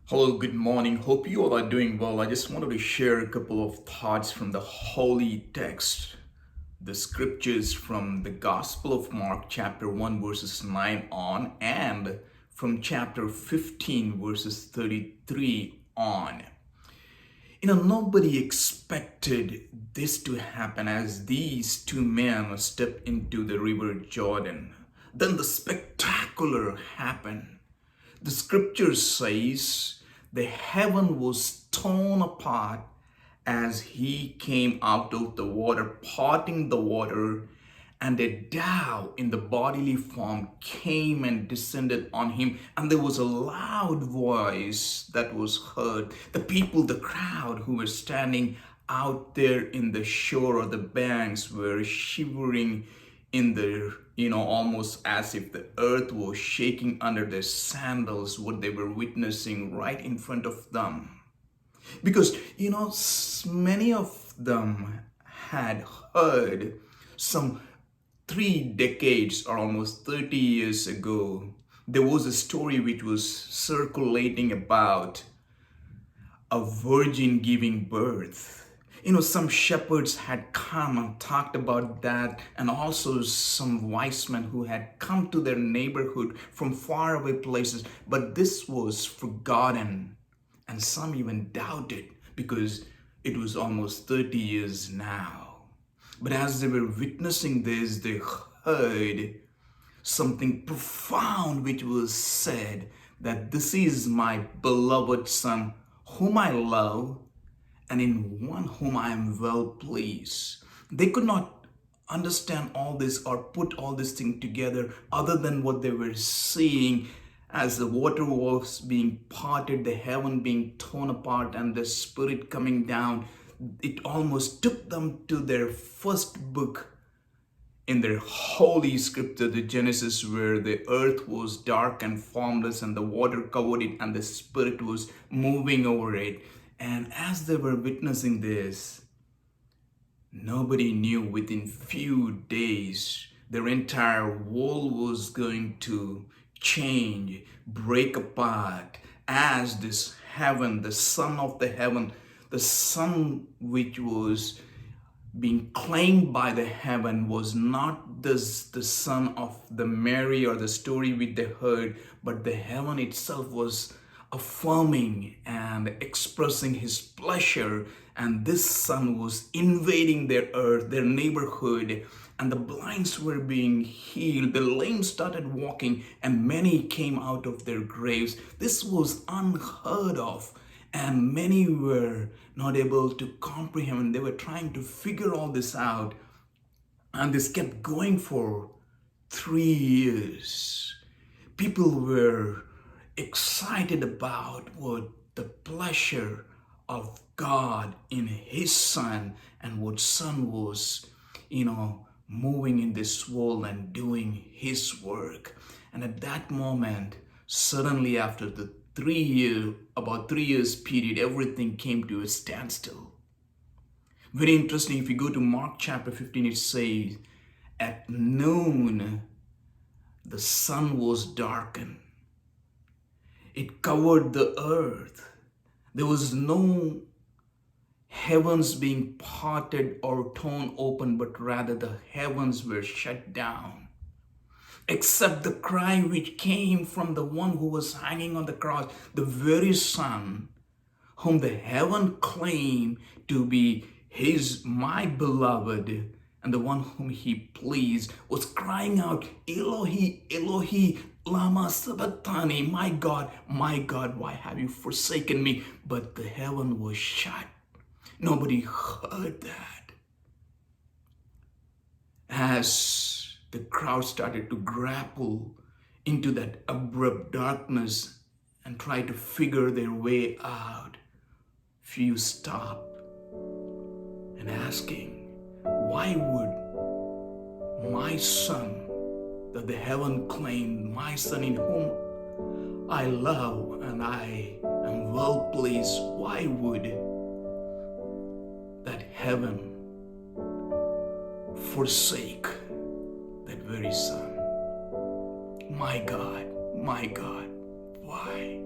Hello, good morning. Hope you all are doing well. I just wanted to share a couple of thoughts from the holy text, the scriptures from the Gospel of Mark, chapter 1, verses 9 on, and from chapter 15, verses 33 on. Nobody expected this to happen as these two men stepped into the river Jordan. Then the spectacular happened. The scripture says the heaven was torn apart as he came out of the water, parting the water, and a dove in the bodily form came and descended on him, and there was a loud voice that was heard. The people, the crowd who were standing out there in the shore or the banks were shivering in the, almost as if the earth was shaking under their sandals, what they were witnessing right in front of them. Because, many of them had heard some 3 decades or almost 30 years ago, there was a story which was circulating about a virgin giving birth. Some shepherds had come and talked about that, and also some wise men who had come to their neighborhood from faraway places, but this was forgotten, and some even doubted because it was almost 30 years now. But as they were witnessing this, they heard something profound which was said that this is my beloved Son, whom I love, and in one whom I am well pleased. They could not understand all this or put all this thing together other than what they were seeing as the water was being parted, the heaven being torn apart, and the Spirit coming down. It almost took them to their first book in their holy scripture, the Genesis, where the earth was dark and formless and the water covered it and the Spirit was moving over it. And as they were witnessing this, nobody knew within few days their entire world was going to change, break apart, as this heaven, the Son of the heaven, the Son which was being claimed by the heaven was not the Son of the Mary or the story which they heard, but the heaven itself was affirming and expressing his pleasure, and this Son was invading their earth, their neighborhood, and the blinds were being healed, the lame started walking, and many came out of their graves. This was unheard of, and many were not able to comprehend. They were trying to figure all this out, and this kept going for 3 years. People were excited about what the pleasure of God in his Son, and what Son was, moving in this world and doing his work. And at that moment, suddenly after the about 3 years period, everything came to a standstill. Very interesting. If you go to Mark chapter 15, it says, at noon, the sun was darkened. It covered the earth. There was no heavens being parted or torn open, but rather the heavens were shut down, except the cry which came from the one who was hanging on the cross, the very Son whom the heaven claimed to be my beloved, and the one whom he pleased, was crying out, Eloi, Eloi, lema sabachthani, my God, why have you forsaken me? But the heaven was shut. Nobody heard that. As the crowd started to grapple into that abrupt darkness and try to figure their way out, few stopped and asking, why would my Son, that the heaven claimed, my Son in whom I love and I am well pleased, why would that heaven forsake that very Son? My God, why?